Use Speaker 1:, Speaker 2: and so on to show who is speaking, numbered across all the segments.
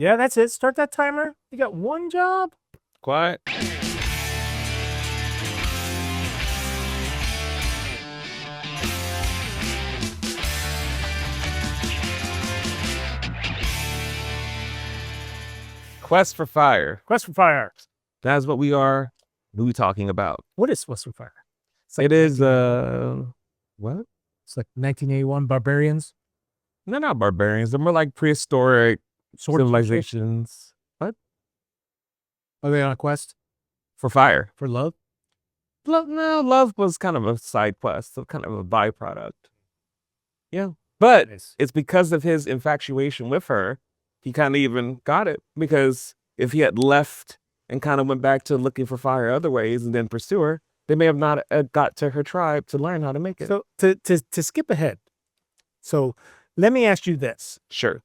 Speaker 1: Yeah, that's it. Start that timer. You got one job.
Speaker 2: Quiet. Quest for Fire.
Speaker 1: Quest for Fire.
Speaker 2: That's what we are talking about.
Speaker 1: What is Quest for Fire?
Speaker 2: It is what?
Speaker 1: It's like 1981 barbarians.
Speaker 2: They're not barbarians. They're more like prehistoric civilizations. What?
Speaker 1: Are they on a quest
Speaker 2: For fire.
Speaker 1: for love?
Speaker 2: No, love was kind of a side quest, so kind of a byproduct. Yeah. But it's because of his infatuation with her, he kind of even got it. Because if he had left and kind of went back to looking for fire other ways and then pursue her, they may have not got to her tribe to learn how to make it.
Speaker 1: So to skip ahead. So let me ask you this.
Speaker 2: Sure.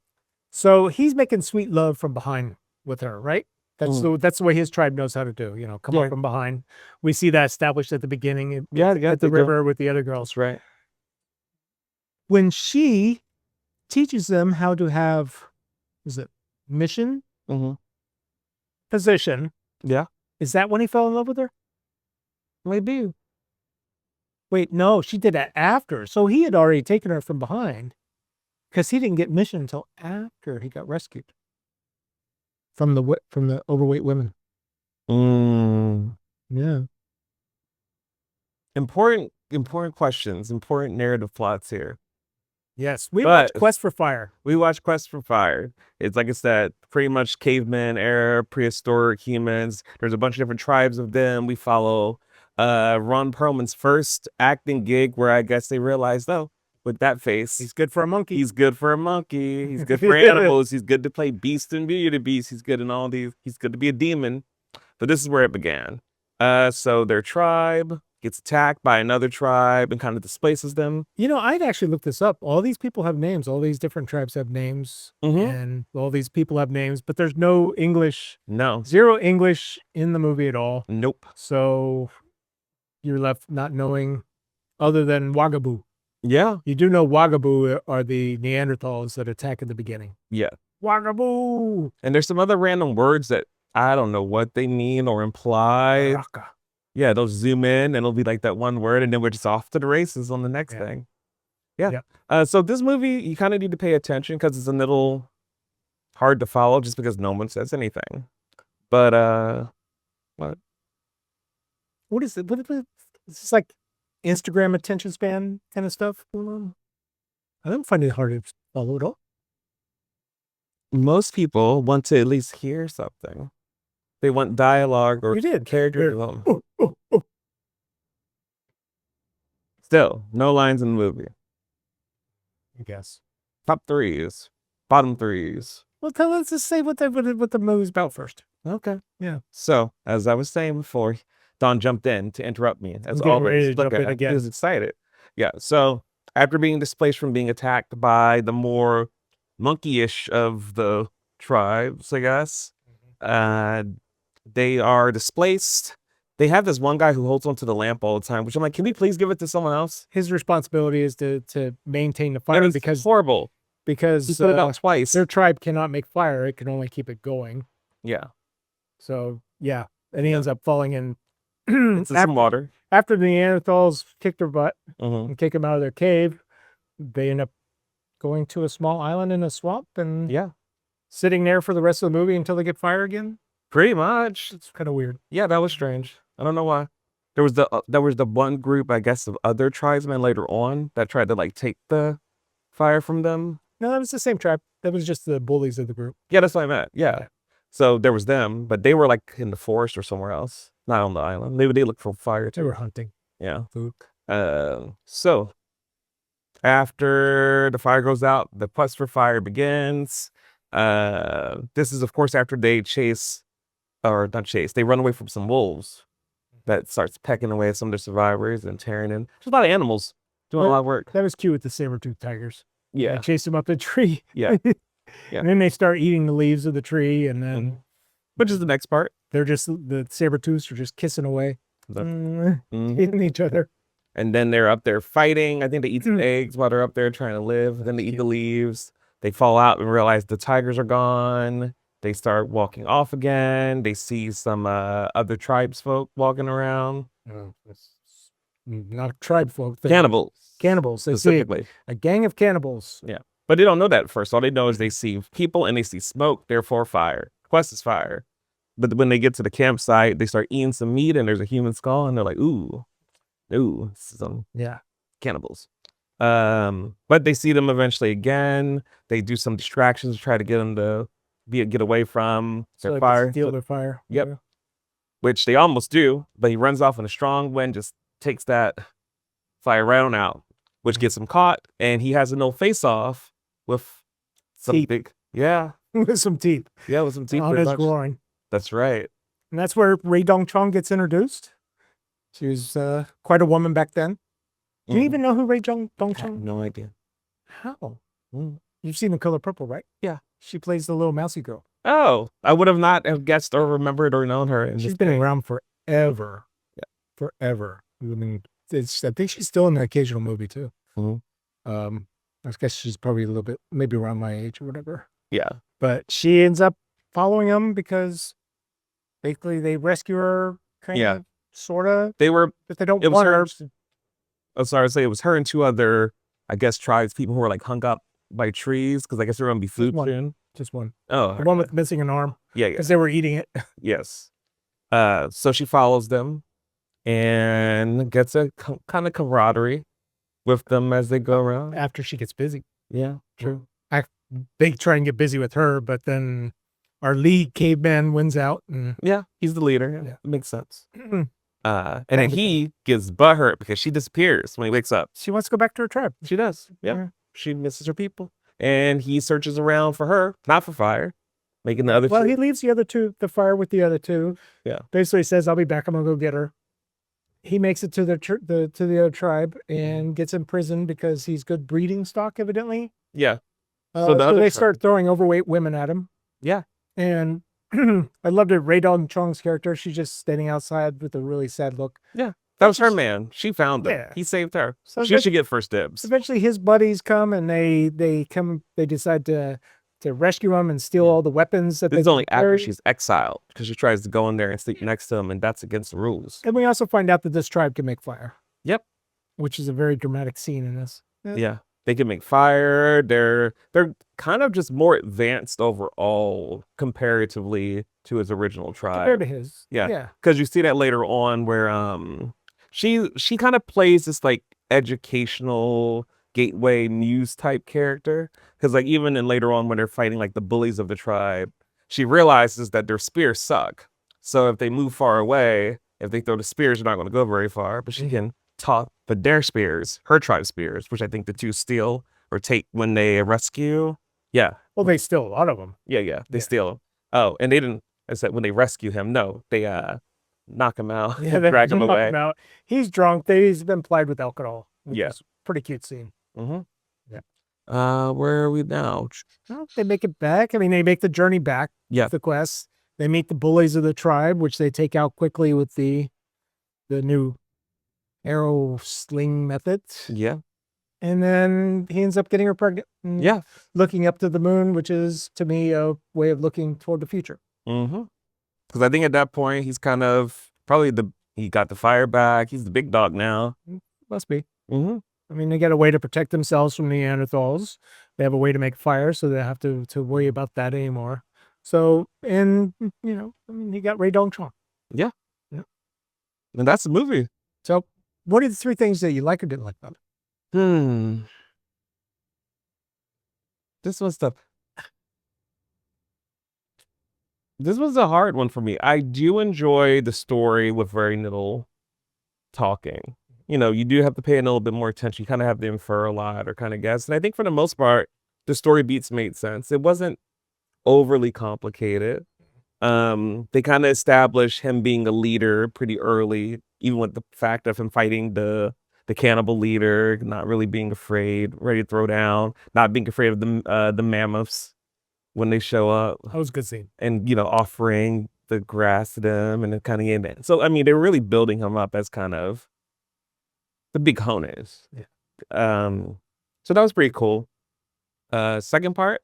Speaker 1: So he's making sweet love from behind with her, right? That's the way his tribe knows how to do. You know, come up from behind. We see that established at the beginning. At the river with the other girls.
Speaker 2: That's right.
Speaker 1: When she teaches them how to have, is it mission? Position.
Speaker 2: Yeah.
Speaker 1: Is that when he fell in love with her?
Speaker 2: Maybe.
Speaker 1: Wait, no, she did that after. So he had already taken her from behind because he didn't get mission until after he got rescued from the overweight women. Yeah.
Speaker 2: Important questions, important narrative plots here.
Speaker 1: Yes, we watched Quest for Fire.
Speaker 2: We watched Quest for Fire. It's like I said, pretty much caveman era, prehistoric humans. There's a bunch of different tribes of them. We follow Ron Perlman's first acting gig where I guess they realized, oh, with that face,
Speaker 1: he's good for a monkey.
Speaker 2: He's good for a monkey. He's good for animals. He's good to play Beast and Beauty and the Beast. He's good in all these. He's good to be a demon. But this is where it began. So their tribe gets attacked by another tribe and kind of displaces them.
Speaker 1: You know, I'd actually looked this up. All these people have names. All these different tribes have names. And all these people have names, but there's no English.
Speaker 2: No.
Speaker 1: Zero English in the movie at all.
Speaker 2: Nope.
Speaker 1: So you're left not knowing other than Wagaboo.
Speaker 2: Yeah.
Speaker 1: You do know Wagaboo are the Neanderthals that attack in the beginning.
Speaker 2: Yeah.
Speaker 1: Wagaboo.
Speaker 2: And there's some other random words that I don't know what they mean or imply.
Speaker 1: Raka.
Speaker 2: Yeah, they'll zoom in and it'll be like that one word and then we're just off to the races on the next thing. Yeah. So this movie, you kind of need to pay attention because it's a little hard to follow just because no one says anything. But,
Speaker 1: what is it? It's just like Instagram attention span kind of stuff going on. I don't find it hard to follow at all.
Speaker 2: Most people want to at least hear something. They want dialogue or character development. Still, no lines in the movie.
Speaker 1: I guess.
Speaker 2: Top threes. Bottom threes.
Speaker 1: Well, let's just say what the movie's about first.
Speaker 2: Okay.
Speaker 1: Yeah.
Speaker 2: So, as I was saying before, Don jumped in to interrupt me. As
Speaker 1: always,
Speaker 2: look, he was excited. Yeah. So, after being displaced from being attacked by the more monkey-ish of the tribes, I guess, they are displaced. They have this one guy who holds onto the lamp all the time, which I'm like, can we please give it to someone else?
Speaker 1: His responsibility is to maintain the fire because
Speaker 2: horrible.
Speaker 1: Because
Speaker 2: he put it out twice.
Speaker 1: Their tribe cannot make fire; it can only keep it going.
Speaker 2: Yeah.
Speaker 1: So yeah, and he ends up falling in
Speaker 2: some water.
Speaker 1: After the Neanderthals kicked their butt and kick them out of their cave, they end up going to a small island in a swamp and sitting there for the rest of the movie until they get fire again.
Speaker 2: Pretty much.
Speaker 1: It's kind of weird.
Speaker 2: Yeah, that was strange. I don't know why. There was the one group, I guess, of other tribesmen later on that tried to like take the fire from them.
Speaker 1: No, that was the same tribe. That was just the bullies of the group.
Speaker 2: Yeah, that's what I meant. Yeah. So there was them, but they were like in the forest or somewhere else, not on the island. They looked for fire too.
Speaker 1: They were hunting.
Speaker 2: Yeah.
Speaker 1: Food.
Speaker 2: So after the fire goes out, the quest for fire begins. This is of course after they they run away from some wolves that starts pecking away at some of their survivors and tearing in. There's a lot of animals doing a lot of work.
Speaker 1: That was cute with the saber-toothed tigers.
Speaker 2: Yeah.
Speaker 1: They chased them up the tree.
Speaker 2: Yeah.
Speaker 1: And then they start eating the leaves of the tree, and then
Speaker 2: which is the next part.
Speaker 1: They're just the saber-tooths are just kissing away, eating each other.
Speaker 2: And then they're up there fighting. I think they eat some eggs while they're up there trying to live. Then they eat the leaves. They fall out and realize the tigers are gone. They start walking off again. They see some other tribes folk walking around.
Speaker 1: It's not a tribe folk thing.
Speaker 2: Cannibals.
Speaker 1: Cannibals. They see
Speaker 2: Specifically.
Speaker 1: a gang of cannibals.
Speaker 2: Yeah. But they don't know that at first. All they know is they see people and they see smoke, therefore fire. Quest is fire. But when they get to the campsite, they start eating some meat and there's a human skull and they're like, ooh, some
Speaker 1: Yeah.
Speaker 2: cannibals. But they see them eventually again. They do some distractions to try to get them to get away from
Speaker 1: So
Speaker 2: their
Speaker 1: they
Speaker 2: fire.
Speaker 1: steal their fire.
Speaker 2: Yep.
Speaker 1: Yeah.
Speaker 2: Which they almost do, but he runs off in a strong wind, just takes that fire right on out, which gets him caught, and he has a no face-off with some
Speaker 1: Teeth.
Speaker 2: big, yeah,
Speaker 1: With some teeth
Speaker 2: with some teeth.
Speaker 1: on
Speaker 2: pretty
Speaker 1: his
Speaker 2: much.
Speaker 1: groin.
Speaker 2: That's right.
Speaker 1: And that's where Rae Dawn Chong gets introduced. She was quite a woman back then. Do you even know who Rae Dawn
Speaker 2: I have
Speaker 1: Chong?
Speaker 2: no idea.
Speaker 1: How? You've seen The Color Purple, right?
Speaker 2: Yeah.
Speaker 1: She plays the little mousy girl.
Speaker 2: Oh, I would have not have guessed or remembered or known her.
Speaker 1: She's been around forever.
Speaker 2: Yeah.
Speaker 1: Forever. I mean, I think she's still in the occasional movie too.
Speaker 2: Mhm.
Speaker 1: I guess she's probably a little bit, maybe around my age or whatever.
Speaker 2: Yeah.
Speaker 1: But she ends up following them because basically they rescue her, kind of, sort of,
Speaker 2: They were,
Speaker 1: but they don't
Speaker 2: it was
Speaker 1: want
Speaker 2: her.
Speaker 1: her.
Speaker 2: Oh, sorry to say, it was her and two other, I guess, tribes, people who were like hung up by trees because I guess they're going to be food
Speaker 1: one.
Speaker 2: soon.
Speaker 1: Just one.
Speaker 2: Oh,
Speaker 1: The one with missing an arm
Speaker 2: yeah.
Speaker 1: because they were eating it.
Speaker 2: Yes. So she follows them and gets a kind of camaraderie with them as they go around.
Speaker 1: After she gets busy.
Speaker 2: Yeah, true.
Speaker 1: They try and get busy with her, but then our lead caveman wins out. And
Speaker 2: Yeah, he's the leader.
Speaker 1: Yeah.
Speaker 2: It makes sense. And then he gets butthurt because she disappears when he wakes up.
Speaker 1: she wants to go back to her tribe.
Speaker 2: She does. Yeah.
Speaker 1: Yeah.
Speaker 2: She misses her people. And he searches around for her, not for fire, making the other
Speaker 1: Well,
Speaker 2: two.
Speaker 1: he leaves the fire with the other two.
Speaker 2: Yeah.
Speaker 1: Basically says, I'll be back. I'm going to go get her. He makes it to the other tribe and gets imprisoned because he's good breeding stock, evidently.
Speaker 2: Yeah.
Speaker 1: So
Speaker 2: the other
Speaker 1: they
Speaker 2: tribe-
Speaker 1: start throwing overweight women at him.
Speaker 2: Yeah.
Speaker 1: And I loved it. Rae Dawn Chong's character, she's just standing outside with a really sad look.
Speaker 2: That was her man. She found him.
Speaker 1: Yeah.
Speaker 2: He saved her.
Speaker 1: So
Speaker 2: She should get first dibs.
Speaker 1: eventually his buddies come and they decide to rescue him and steal all the weapons that
Speaker 2: This is
Speaker 1: they
Speaker 2: only after
Speaker 1: carry.
Speaker 2: she's exiled because she tries to go in there and sleep next to him, and that's against the rules.
Speaker 1: And we also find out that this tribe can make fire.
Speaker 2: Yep.
Speaker 1: Which is a very dramatic scene in this.
Speaker 2: Yeah. They can make fire. They're kind of just more advanced overall comparatively to his original
Speaker 1: Compared
Speaker 2: tribe.
Speaker 1: to his.
Speaker 2: Yeah.
Speaker 1: Yeah.
Speaker 2: Because you see that later on where she kind of plays this like educational gateway news type character. Because like even in later on when they're fighting like the bullies of the tribe, she realizes that their spears suck. So if they move far away, if they throw the spears, they're not going to go very far. But she can talk but their spears, her tribe spears, which I think the two steal or take when they rescue. Yeah.
Speaker 1: Well, they steal a lot of them.
Speaker 2: Yeah. They steal him. Oh, and they didn't, I said when they rescue him, no, they knock him out,
Speaker 1: Yeah,
Speaker 2: and drag him
Speaker 1: knock
Speaker 2: away.
Speaker 1: out. He's drunk. He's been plied with alcohol. Which
Speaker 2: Yeah.
Speaker 1: is a pretty cute scene.
Speaker 2: Mm-hmm.
Speaker 1: Yeah.
Speaker 2: Where are we now?
Speaker 1: Well, they make it back. I mean, they make the journey back.
Speaker 2: Yeah.
Speaker 1: With the quest. They meet the bullies of the tribe, which they take out quickly with the new arrow sling method.
Speaker 2: Yeah.
Speaker 1: And then he ends up getting her pregnant. and
Speaker 2: Yeah.
Speaker 1: Looking up to the moon, which is to me a way of looking toward the future.
Speaker 2: Mm-hmm. Because I think at that point he's kind of probably he got the fire back. He's the big dog now.
Speaker 1: Must be.
Speaker 2: Mm-hmm.
Speaker 1: I mean, they got a way to protect themselves from Neanderthals. They have a way to make fire, so they have to worry about that anymore. So, and I mean, he got Rae Dawn Chong.
Speaker 2: And that's the movie.
Speaker 1: So, what are the three things that you like or didn't like about it?
Speaker 2: This was tough. This was a hard one for me. I do enjoy the story with very little talking. You do have to pay a little bit more attention. You kind of have to infer a lot or kind of guess. And I think for the most part, the story beats made sense. It wasn't overly complicated. They kind of established him being a leader pretty early, even with the fact of him fighting the cannibal leader, not really being afraid, ready to throw down, not being afraid of the mammoths when they show up,
Speaker 1: That was a good scene.
Speaker 2: and offering the grass to them, and then kind of in that. So I mean, they were really building him up as kind of the big hones.
Speaker 1: Yeah.
Speaker 2: So that was pretty cool. Second part,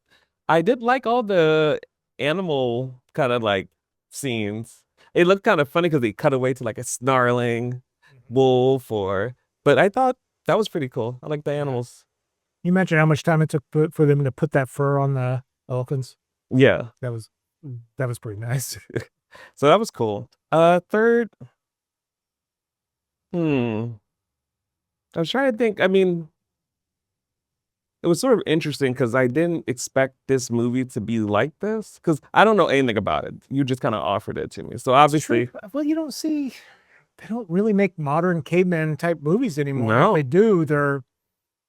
Speaker 2: I did like all the animal kind of like scenes. It looked kind of funny because they cut away to like a snarling wolf but I thought that was pretty cool. I like the animals.
Speaker 1: You mentioned how much time it took for them to put that fur on the elephants.
Speaker 2: Yeah.
Speaker 1: That was pretty nice.
Speaker 2: So that was cool. Third. I was trying to think. I mean, it was sort of interesting because I didn't expect this movie to be like this because I don't know anything about it. You just kind of offered it to me. So obviously,
Speaker 1: well, you don't see, they don't really make modern caveman type movies anymore.
Speaker 2: No.
Speaker 1: If they do, they're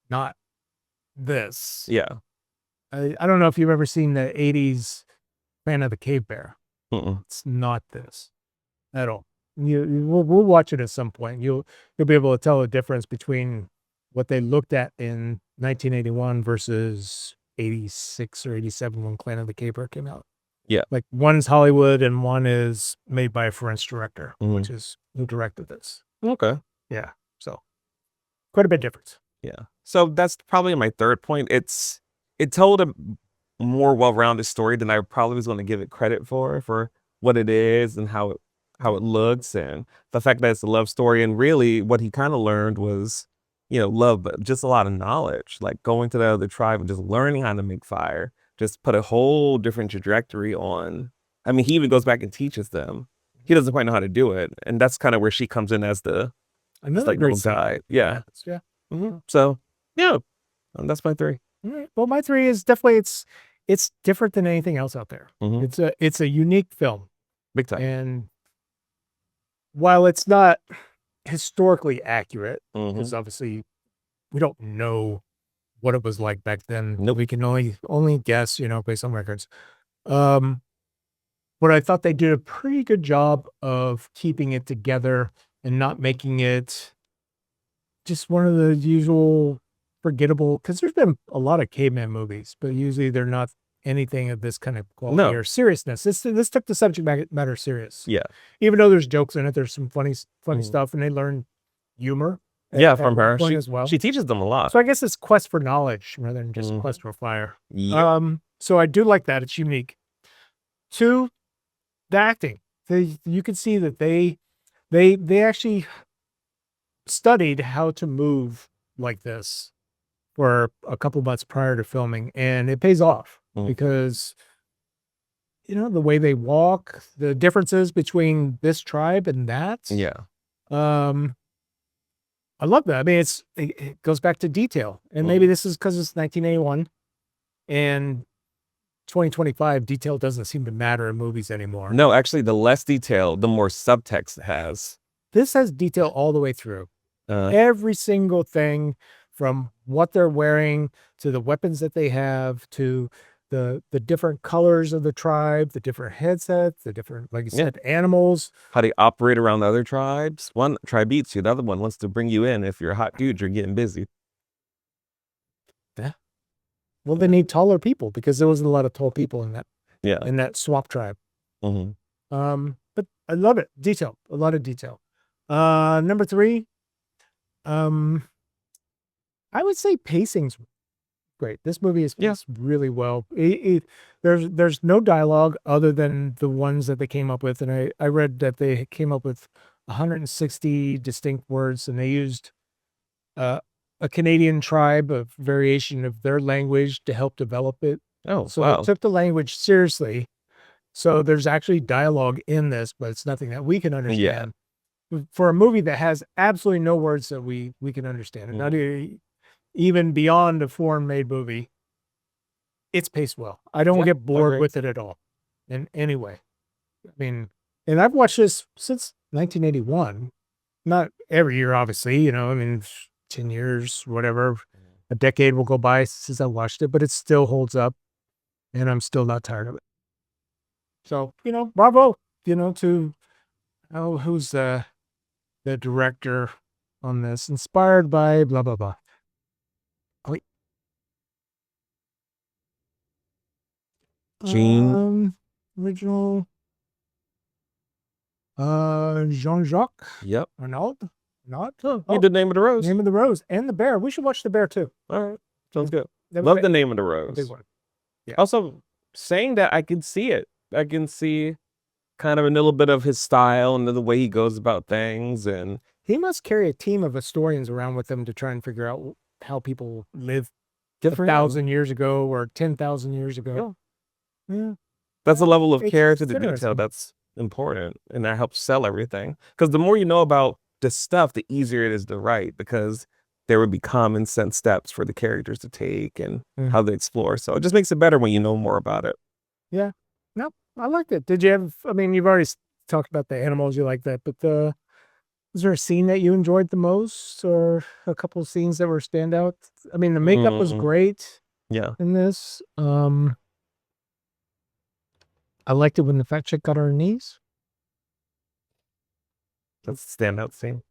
Speaker 1: not this.
Speaker 2: yeah.
Speaker 1: I don't know if you've ever seen the 80s Planet of the Cave Bear.
Speaker 2: Mm-mm.
Speaker 1: It's not this at all. We'll watch it at some point. You'll be able to tell the difference between what they looked at in 1981 versus 86 or 87 when Planet of the Cave Bear came out.
Speaker 2: Yeah.
Speaker 1: Like one's Hollywood and one is made by a French director,
Speaker 2: Mhm.
Speaker 1: which is who directed this.
Speaker 2: Okay.
Speaker 1: Yeah. So quite a bit difference.
Speaker 2: Yeah. So that's probably my third point. It told a more well-rounded story than I probably was going to give it credit for what it is and how it looks and the fact that it's a love story. And really what he kind of learned was, love, but just a lot of knowledge, like going to the other tribe and just learning how to make fire, just put a whole different trajectory on. I mean, he even goes back and teaches them. He doesn't quite know how to do it. And that's kind of where she comes in as the
Speaker 1: Another
Speaker 2: little
Speaker 1: great scene.
Speaker 2: guide. Yeah.
Speaker 1: Yeah.
Speaker 2: So, yeah, that's my three.
Speaker 1: All right. Well, my three is definitely it's different than anything else out there.
Speaker 2: Mhm.
Speaker 1: It's a unique film,
Speaker 2: Big time.
Speaker 1: and while it's not historically accurate,
Speaker 2: Mhm.
Speaker 1: because obviously we don't know what it was like back then.
Speaker 2: Nope.
Speaker 1: We can only guess, based on records. But I thought they did a pretty good job of keeping it together and not making it just one of the usual forgettable, because there's been a lot of caveman movies, but usually they're not anything of this kind of quality
Speaker 2: No.
Speaker 1: or seriousness. This took the subject matter serious.
Speaker 2: Yeah.
Speaker 1: Even though there's jokes in it, there's some funny
Speaker 2: Mhm.
Speaker 1: stuff, and they learn humor.
Speaker 2: Yeah,
Speaker 1: at
Speaker 2: from
Speaker 1: one
Speaker 2: her.
Speaker 1: point as well.
Speaker 2: She teaches them a lot.
Speaker 1: So I guess it's quest for knowledge rather than just
Speaker 2: Mhm.
Speaker 1: quest for fire.
Speaker 2: Yeah.
Speaker 1: So I do like that. It's unique. Two, the acting. You can see that they actually studied how to move like this for a couple months prior to filming, and it pays off
Speaker 2: Mhm.
Speaker 1: because the way they walk, the differences between this tribe and that.
Speaker 2: Yeah.
Speaker 1: I love that. I mean, it goes back to detail, and maybe this is because it's 1981 and 2025. Detail doesn't seem to matter in movies anymore.
Speaker 2: No, actually, the less detail, the more subtext it has.
Speaker 1: This has detail all the way through. Every single thing, from what they're wearing to the weapons that they have to the different colors of the tribe, the different headsets, the different, like you said, animals.
Speaker 2: How they operate around the other tribes. One tribe eats you, the other one wants to bring you in. If you're a hot dude, you're getting busy.
Speaker 1: Yeah. Well, they need taller people because there wasn't a lot of tall people in that
Speaker 2: Yeah.
Speaker 1: in that swamp tribe.
Speaker 2: Mm-hmm.
Speaker 1: But I love it. Detail, a lot of detail. Number three, I would say pacing's great. This movie is paced really well. There's no dialogue other than the ones that they came up with, and I read that they came up with 160 distinct words, and they used a Canadian tribe, a variation of their language, to help develop it.
Speaker 2: Oh,
Speaker 1: So
Speaker 2: wow.
Speaker 1: they took the language seriously. So there's actually dialogue in this, but it's nothing that we can understand. For a movie that has absolutely no words that we can understand, and not even beyond a foreign-made movie, it's paced well. I don't get bored with it at all in any way. I mean, and I've watched this since 1981. Not every year, obviously, I mean, 10 years, whatever. A decade will go by since I watched it, but it still holds up, and I'm still not tired of it. So, bravo, to, who's the director on this? Inspired by blah, blah, blah. Original. Jean-Jacques.
Speaker 2: Yep.
Speaker 1: Arnaud. Not.
Speaker 2: Oh, the Name of the Rose.
Speaker 1: Name of the Rose and the Bear. We should watch the Bear too.
Speaker 2: All right. Sounds good.
Speaker 1: That was
Speaker 2: Love
Speaker 1: a
Speaker 2: the Name of the Rose.
Speaker 1: big one. Yeah.
Speaker 2: Also, saying that, I can see it. I can see kind of a little bit of his style and the way he goes about things. And
Speaker 1: he must carry a team of historians around with him to try and figure out how people lived
Speaker 2: different.
Speaker 1: 1,000 years ago or 10,000 years ago. Yeah.
Speaker 2: That's a level of care to the
Speaker 1: interesting.
Speaker 2: detail that's important, and that helps sell everything. Because the more you know about this stuff, the easier it is to write, because there would be common sense steps for the characters to take and how they explore. So it just makes it better when you know more about it.
Speaker 1: Yeah. No, I liked it. Did you have, I mean, you've already talked about the animals, you like that, but was there a scene that you enjoyed the most, or a couple of scenes that were standout? I mean, the makeup was great.
Speaker 2: Yeah.
Speaker 1: In this, I liked it when the fat chick got on her knees.
Speaker 2: That's a standout scene.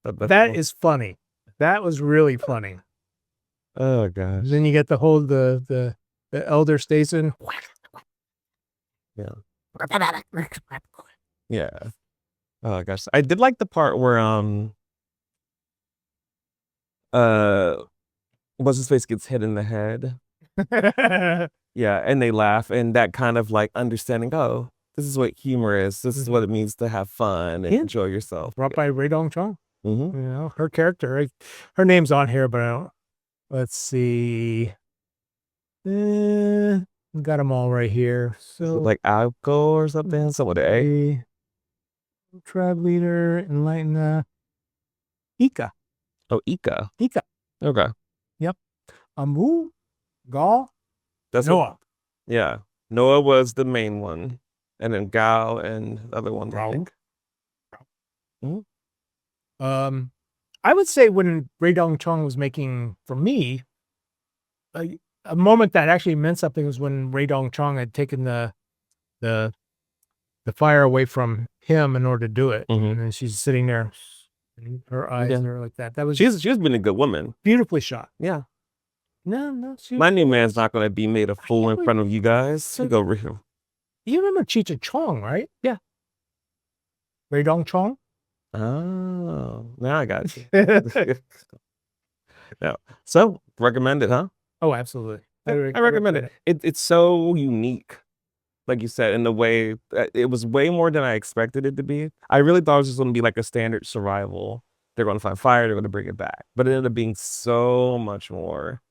Speaker 1: That is funny. That was really funny.
Speaker 2: Oh gosh.
Speaker 1: Then you get the whole the elder station.
Speaker 2: Yeah. Yeah. Oh gosh. I did like the part where what's his face gets hit in the head. Yeah, and they laugh, and that kind of like understanding, oh, this is what humor is. This is what it means to have fun and enjoy yourself.
Speaker 1: Brought by Rae Dawn Chong.
Speaker 2: Mm-hmm.
Speaker 1: You know, her character, her name's on here, but I don't, let's see. Got them all right here. So
Speaker 2: like Alco or something, some with A.
Speaker 1: Tribe leader, enlighten Ika.
Speaker 2: Oh, Ika.
Speaker 1: Ika.
Speaker 2: Okay.
Speaker 1: Yep. Amu, Gal,
Speaker 2: that's
Speaker 1: Noah.
Speaker 2: Yeah. Noah was the main one. And then Gal and the other one, I think.
Speaker 1: I would say when Rae Dawn Chong was making, for me, a moment that actually meant something was when Rae Dawn Chong had taken the fire away from him in order to do it. And then she's sitting there, her eyes are like that. That was
Speaker 2: she's been a good woman.
Speaker 1: Beautifully shot.
Speaker 2: Yeah.
Speaker 1: No.
Speaker 2: My new man's not going to be made a fool in front of you guys. So go real.
Speaker 1: You remember Cheech Chong, right?
Speaker 2: Yeah.
Speaker 1: Rae Dawn Chong.
Speaker 2: Oh, now I got you. No. So recommend it, huh?
Speaker 1: Oh, absolutely.
Speaker 2: I recommend it. It's so unique, like you said, in the way it was way more than I expected it to be. I really thought it was just going to be like a standard survival. They're going to find fire. They're going to bring it back, but it ended up being so much more.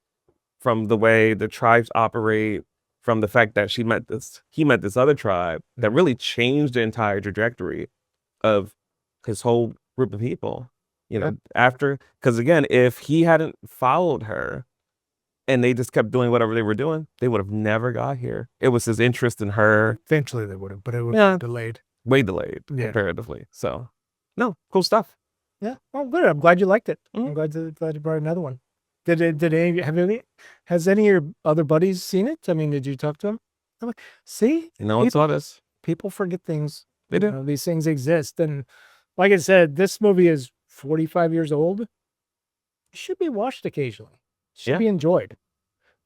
Speaker 2: From the way the tribes operate, from the fact that he met this other tribe that really changed the entire trajectory of his whole group of people. You know, after, because again, if he hadn't followed her and they just kept doing whatever they were doing, they would have never got here. It was his interest in her.
Speaker 1: Eventually they would have, but it would have been delayed.
Speaker 2: Way delayed, comparatively. So, no, cool stuff.
Speaker 1: Yeah, well, good. I'm glad you liked it. I'm glad you brought another one. Has any of your other buddies seen it? I mean, did you talk to them? I'm like, see,
Speaker 2: no one saw this.
Speaker 1: People forget things.
Speaker 2: They do.
Speaker 1: You know, these things exist, and like I said, this movie is 45 years old. It should be watched occasionally. It should be enjoyed.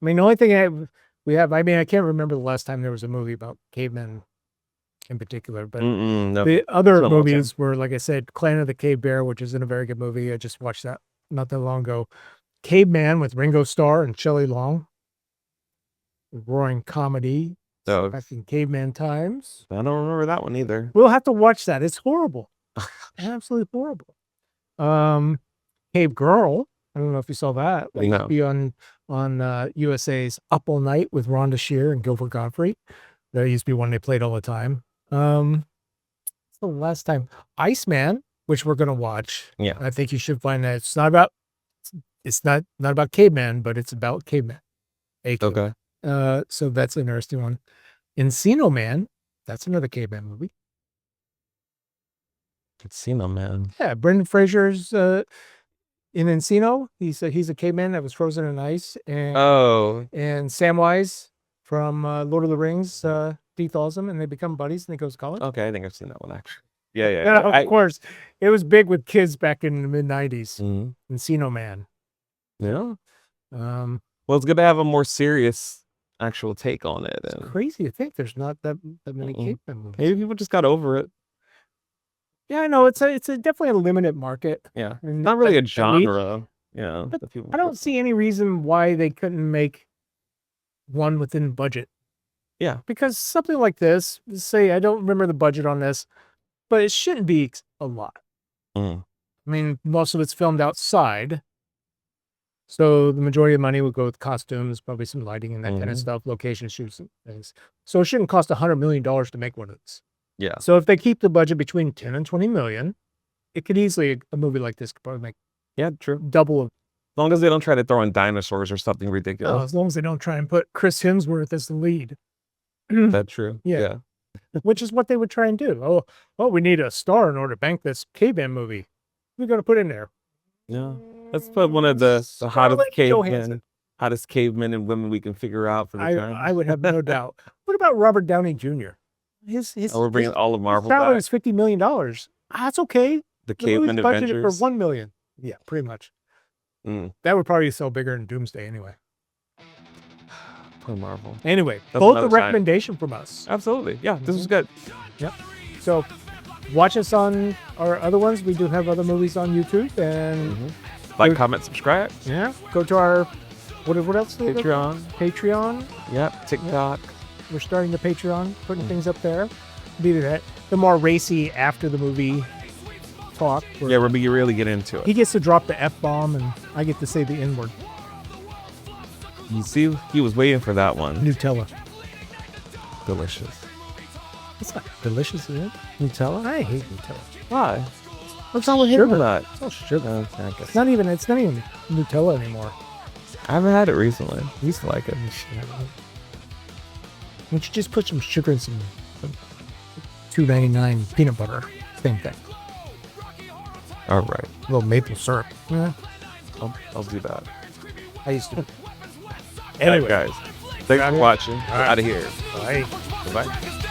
Speaker 1: I mean, the only thing we have, I mean, I can't remember the last time there was a movie about cavemen in particular, but the other movies were, like I said, Clan of the Cave Bear, which isn't a very good movie. I just watched that not that long ago. Caveman with Ringo Starr and Shelley Long. Roaring comedy. Back in caveman times.
Speaker 2: I don't remember that one either.
Speaker 1: We'll have to watch that. It's horrible. Absolutely horrible. Cave Girl. I don't know if you saw that. That used to be on USA's Up All Night with Rhonda Shear and Gilbert Gottfried. That used to be one they played all the time. The last time. Iceman, which we're gonna watch.
Speaker 2: Yeah.
Speaker 1: I think you should find that it's not about caveman, but it's about caveman.
Speaker 2: Okay.
Speaker 1: So that's an interesting one. Encino Man, that's another caveman movie.
Speaker 2: Encino Man.
Speaker 1: Yeah, Brendan Fraser's in Encino. He's a caveman that was frozen in ice. And Samwise from Lord of the Rings dethaws him, and they become buddies, and they go to college.
Speaker 2: Okay, I think I've seen that one actually. Yeah.
Speaker 1: Of course, it was big with kids back in the mid-90s. Encino Man.
Speaker 2: Yeah. Well, it's good to have a more serious actual take on it.
Speaker 1: It's crazy to think there's not that many caveman movies.
Speaker 2: Maybe people just got over it.
Speaker 1: Yeah, I know it's definitely a limited market.
Speaker 2: Yeah, not really a genre. Yeah,
Speaker 1: but I don't see any reason why they couldn't make one within budget.
Speaker 2: Yeah.
Speaker 1: Because something like this, say, I don't remember the budget on this, but it shouldn't be a lot.
Speaker 2: Mm.
Speaker 1: I mean, most of it's filmed outside. So the majority of the money would go with costumes, probably some lighting and that kind of stuff, location shoots and things. So it shouldn't cost $100 million to make one of these.
Speaker 2: Yeah.
Speaker 1: So if they keep the budget between 10 and 20 million, it could easily, a movie like this could probably make
Speaker 2: Yeah, true.
Speaker 1: double of.
Speaker 2: As long as they don't try to throw in dinosaurs or something ridiculous.
Speaker 1: As long as they don't try and put Chris Hemsworth as the lead.
Speaker 2: That's true.
Speaker 1: Yeah. Which is what they would try and do. Oh, we need a star in order to bank this caveman movie. We're going to put in there.
Speaker 2: Yeah. Let's put one of the hottest cavemen and women we can figure out for the time.
Speaker 1: I would have no doubt. What about Robert Downey Jr.?
Speaker 2: We're bringing all of Marvel
Speaker 1: salary
Speaker 2: back.
Speaker 1: is $50 million. That's okay.
Speaker 2: The caveman
Speaker 1: budgeted
Speaker 2: Avengers.
Speaker 1: for $1 million. Yeah, pretty much. That would probably sell bigger than Doomsday anyway.
Speaker 2: Poor Marvel.
Speaker 1: Anyway,
Speaker 2: That's
Speaker 1: both a
Speaker 2: another
Speaker 1: recommendation from us.
Speaker 2: Absolutely. Yeah, this was good.
Speaker 1: Yep. So watch us on our other ones. We do have other movies on YouTube. And
Speaker 2: Like, comment, subscribe.
Speaker 1: yeah, go to our, what else?
Speaker 2: Patreon.
Speaker 1: Patreon.
Speaker 2: Yep. TikTok.
Speaker 1: We're starting the Patreon, putting things up there. Be that the more racy after the movie talk.
Speaker 2: Yeah, where we really get into it.
Speaker 1: He gets to drop the F-bomb and I get to say the N-word.
Speaker 2: You see, he was waiting for that one.
Speaker 1: Nutella.
Speaker 2: Delicious.
Speaker 1: It's not delicious, is it? Nutella? I hate Nutella.
Speaker 2: Why?
Speaker 1: What's all with
Speaker 2: Sugar nut.
Speaker 1: It's all sugar.
Speaker 2: Okay, I guess.
Speaker 1: It's not even Nutella anymore.
Speaker 2: I haven't had it recently. I used to like it.
Speaker 1: Why don't you just put some sugar and some $2.99 peanut butter? Same thing.
Speaker 2: All right.
Speaker 1: A little maple syrup. Yeah.
Speaker 2: I'll do that.
Speaker 1: I used to.
Speaker 2: Anyway, guys. Thanks for watching. Out of here.
Speaker 1: Bye.
Speaker 2: Bye-bye.